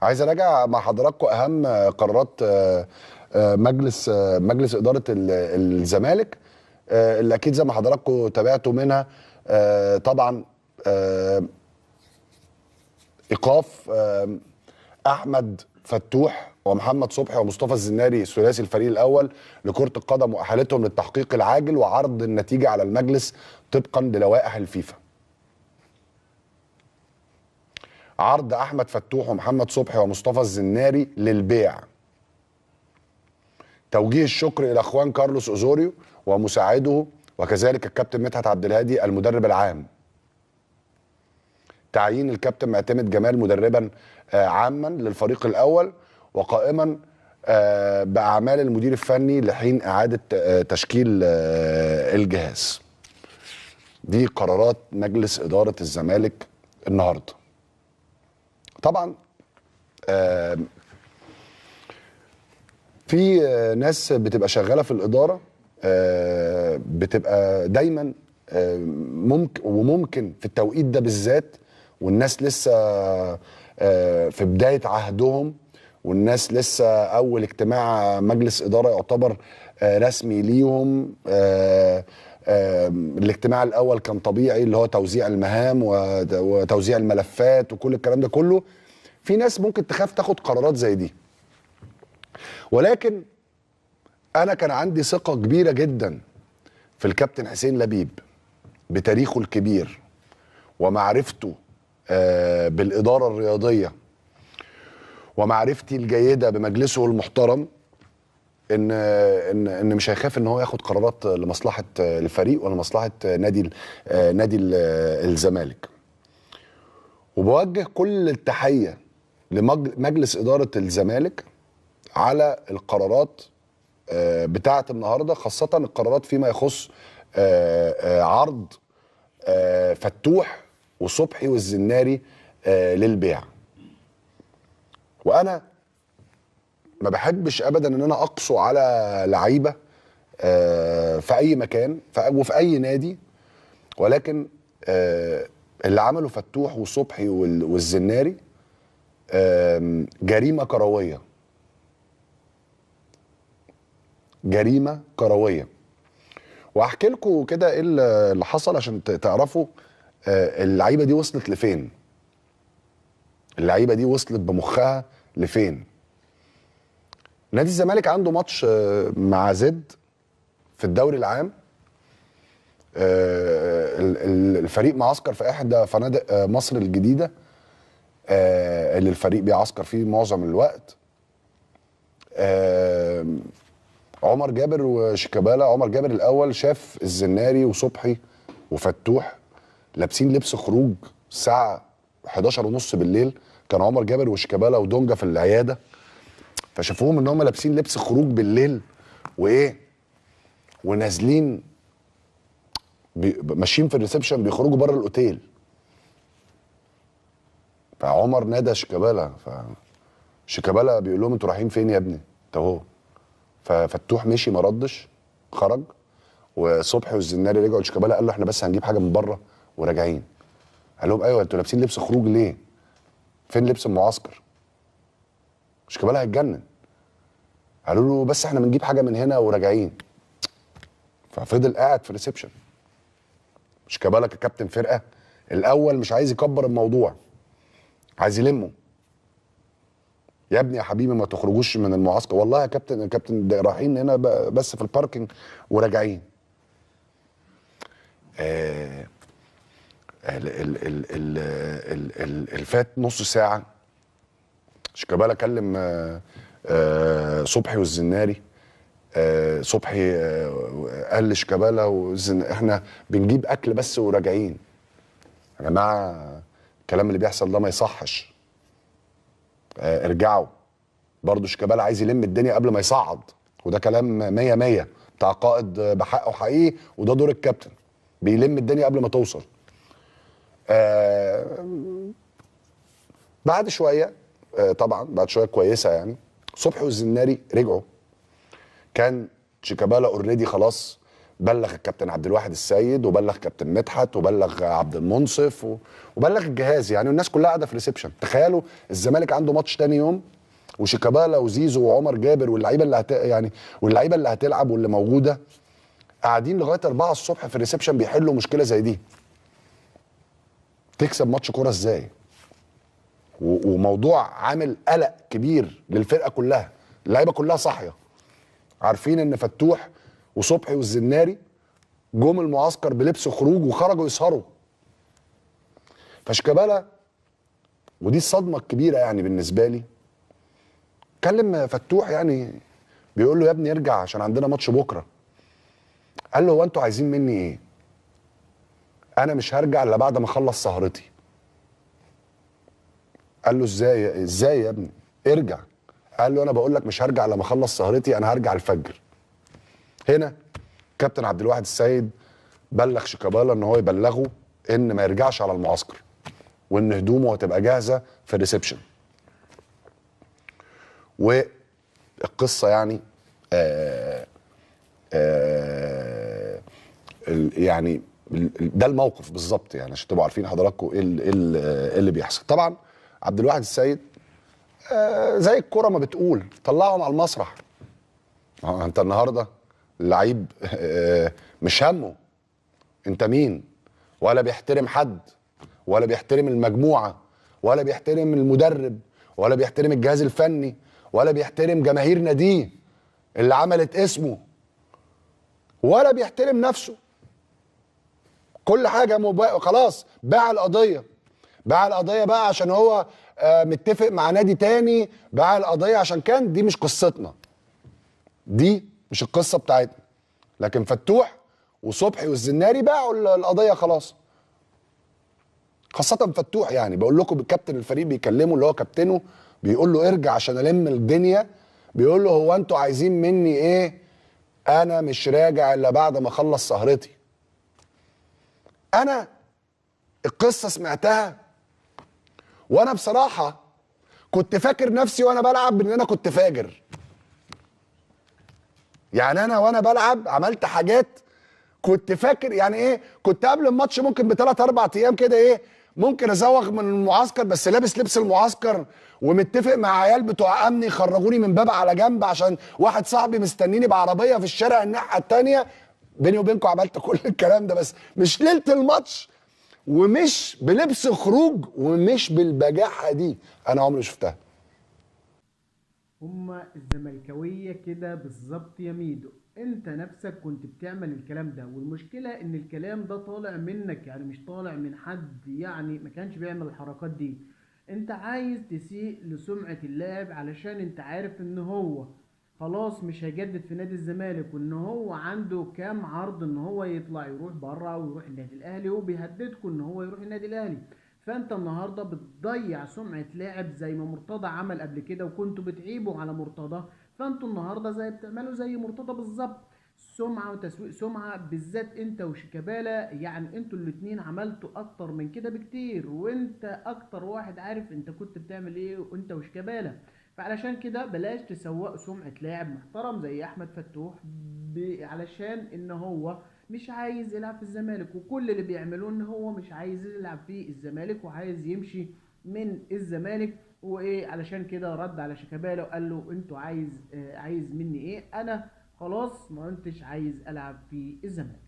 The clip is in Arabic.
عايز اراجع مع حضراتكم اهم قرارات مجلس اداره الزمالك، اللي اكيد زي ما حضراتكم تابعتوا منها. طبعا ايقاف احمد فتوح ومحمد صبحي ومصطفى الزناري ثلاثي الفريق الاول لكره القدم واحالتهم للتحقيق العاجل وعرض النتيجه على المجلس طبقا للوائح الفيفا. عرض احمد فتوح ومحمد صبحي ومصطفى الزناري للبيع. توجيه الشكر الى اخوان كارلوس اوزوريو ومساعده وكذلك الكابتن مدحت عبد الهادي المدرب العام. تعيين الكابتن معتمد جمال مدربا عاما للفريق الاول وقائما باعمال المدير الفني لحين اعاده تشكيل الجهاز. دي قرارات مجلس اداره الزمالك النهارده. طبعا في ناس بتبقى شغاله في الاداره، بتبقى دايما ممكن في التوقيت ده بالذات، والناس لسه في بدايه عهدهم، والناس لسه اول اجتماع مجلس اداره يعتبر رسمي ليهم. الاجتماع الاول كان طبيعي، اللي هو توزيع المهام وتوزيع الملفات وكل الكلام ده كله. في ناس ممكن تخاف تاخد قرارات زي دي، ولكن انا كان عندي ثقه كبيره جدا في الكابتن حسين لبيب بتاريخه الكبير ومعرفته بالاداره الرياضيه ومعرفتي الجيده بمجلسه المحترم، ان مش هيخاف ان هو ياخد قرارات لمصلحه الفريق ولا مصلحه نادي الزمالك. وبوجه كل التحيه لمجلس اداره الزمالك على القرارات بتاعه النهارده، خاصه القرارات فيما يخص عرض فتوح وصبحي والزناري للبيع. وانا ما بحبش ابدا ان انا اقسو على لعيبه في اي مكان وفي اي نادي، ولكن اللي عمله فتوح وصبحي والزناري جريمه كرويه. جريمه كرويه. واحكي لكم كده ايه اللي حصل عشان تعرفوا اللعيبه دي وصلت لفين. اللعيبه دي وصلت بمخها لفين. نادي الزمالك عنده ماتش مع زد في الدوري العام. الفريق معسكر في احدى فنادق مصر الجديده، اللي الفريق بيعسكر فيه معظم الوقت. عمر جابر وشيكابالا. عمر جابر الاول شاف الزناري وصبحي وفتوح لابسين لبس خروج الساعه 11:30 بالليل. كان عمر جابر وشيكابالا ودونجا في العياده، فشافوهم ان هم لابسين لبس خروج بالليل وايه ونازلين ماشيين في الريسبشن بيخرجوا بره الاوتيل. فعمر نادى شيكابالا، فشيكابالا بيقول لهم انتوا رايحين فين يا ابني؟ انت اهو. ففتوح مشي ما ردش، خرج. وصبحي والزناري رجعوا لشيكابالا، قال له احنا بس هنجيب حاجه من بره وراجعين. قال لهم ايوه، انتوا لابسين لبس خروج ليه؟ فين لبس المعسكر؟ شيكابالا هيتجنن. قالوا له بس احنا بنجيب حاجه من هنا وراجعين. ففضل قاعد في الريسبشن. شيكابالا ككابتن فرقه الاول مش عايز يكبر الموضوع، عايز يلمه. يا ابني يا حبيبي ما تخرجوش من المعسكر، والله يا كابتن رايحين هنا بس في الباركينج وراجعين. الفات نص ساعه شيكابالا كلم صبحي والزناري. صبحي قال لشيكابالا احنا بنجيب اكل بس وراجعين. يا جماعه الكلام اللي بيحصل ده ما يصحش، ارجعوا. برضه شيكابالا عايز يلم الدنيا قبل ما يصعد، وده كلام 100 بتاع قائد بحقه حقيقي، وده دور الكابتن، بيلم الدنيا قبل ما توصل. بعد شويه طبعا بعد شويه كويسه يعني صبحي والزناري رجعوا. كان شيكابالا اوريدي خلاص بلغ الكابتن عبد الواحد السيد، وبلغ كابتن مدحت، وبلغ عبد المنصف، وبلغ الجهاز يعني، والناس كلها قاعده في ريسبشن. تخيلوا الزمالك عنده ماتش تاني يوم، وشيكابالا وزيزو وعمر جابر واللعيبه اللي يعني واللعيبه اللي هتلعب واللي موجوده قاعدين لغايه 4 الصبح في الريسبشن بيحلوا مشكله زي دي. تكسب ماتش كوره ازاي؟ وموضوع عامل قلق كبير للفرقه كلها. اللعيبه كلها صاحيه عارفين ان فتوح وصبحي والزناري جم المعسكر بلبس خروج وخرجوا يسهروا. فشيكابالا، ودي الصدمه الكبيره يعني بالنسبه لي، كلم فتوح يعني بيقول له يا ابني ارجع عشان عندنا ماتش بكره. قال له هو انتوا عايزين مني ايه؟ انا مش هرجع الا بعد ما اخلص سهرتي. قال له ازاي يا ابني؟ ارجع. قال له انا بقول لك مش هرجع لما اخلص سهرتي، انا هرجع الفجر. هنا كابتن عبد الواحد السيد بلغ شيكابالا ان هو يبلغه ان ما يرجعش على المعسكر، وان هدومه هتبقى جاهزه في الريسبشن. والقصه يعني يعني ده الموقف بالظبط يعني، عشان تبقوا عارفين حضراتكم ايه اللي بيحصل. طبعا عبد الواحد السيد زي الكرة ما بتقول طلعهم على المسرح. انت النهارده اللعيب مش همه انت مين، ولا بيحترم حد، ولا بيحترم المجموعه، ولا بيحترم المدرب، ولا بيحترم الجهاز الفني، ولا بيحترم جماهير ناديه اللي عملت اسمه، ولا بيحترم نفسه. كل حاجه خلاص باع القضيه. باع القضيه بقى عشان هو متفق مع نادي تاني. باع القضيه عشان كان دي مش قصتنا، دي مش القصه بتاعتنا. لكن فتوح وصبحي والزناري باعوا القضيه خلاص. خاصه فتوح يعني بقول لكم كابتن الفريق بيكلمه اللي هو كابتنه، بيقول له ارجع عشان الم الدنيا. بيقول له هو انتوا عايزين مني ايه؟ انا مش راجع الا بعد ما اخلص سهرتي. انا القصه سمعتها وانا بصراحه كنت فاكر نفسي وانا بلعب ان انا كنت فاجر. يعني انا وانا بلعب عملت حاجات كنت فاكر يعني ايه. كنت قبل الماتش ممكن بثلاث اربع ايام كده ايه ممكن ازوغ من المعسكر، بس لابس لبس المعسكر ومتفق مع عيال بتوع امن يخرجوني من باب على جنب عشان واحد صاحبي مستنيني بعربيه في الشارع الناحيه الثانيه. بيني وبينكم عملت كل الكلام ده، بس مش ليله الماتش، ومش بلبس خروج، ومش بالبجاحه دي. انا عمري شفتها. هما الزملكاوية كده بالظبط يا ميدو. انت نفسك كنت بتعمل الكلام ده، والمشكلة ان الكلام ده طالع منك، يعني مش طالع من حد يعني ما كانش بيعمل الحركات دي. انت عايز تسيء لسمعة اللاعب علشان انت عارف ان هو خلاص مش هيجدد في نادي الزمالك، وان هو عنده كام عرض ان هو يطلع يروح بره ويروح النادي الاهلي، وبيهددكم ان هو يروح النادي الاهلي. فانت النهارده بتضيع سمعه لاعب زي ما مرتضى عمل قبل كده، وكنتوا بتعيبوا على مرتضى. فانتوا النهارده زي بتعملوا زي مرتضى بالظبط، سمعه وتسويق سمعه. بالذات انت وشيكابالا، يعني انتوا الاتنين عملتوا اكتر من كده بكتير، وانت اكتر واحد عارف انت كنت بتعمل ايه وانت وشيكابالا. فعلشان كده بلاش تسوقوا سمعه لاعب محترم زي احمد فتوح، علشان ان هو مش عايز يلعب في الزمالك، وكل اللي بيعملوه ان هو مش عايز يلعب في الزمالك وعايز يمشي من الزمالك. وايه علشان كده رد على شيكابالا وقال له انتوا عايز مني ايه؟ انا خلاص ما كنتش عايز العب في الزمالك.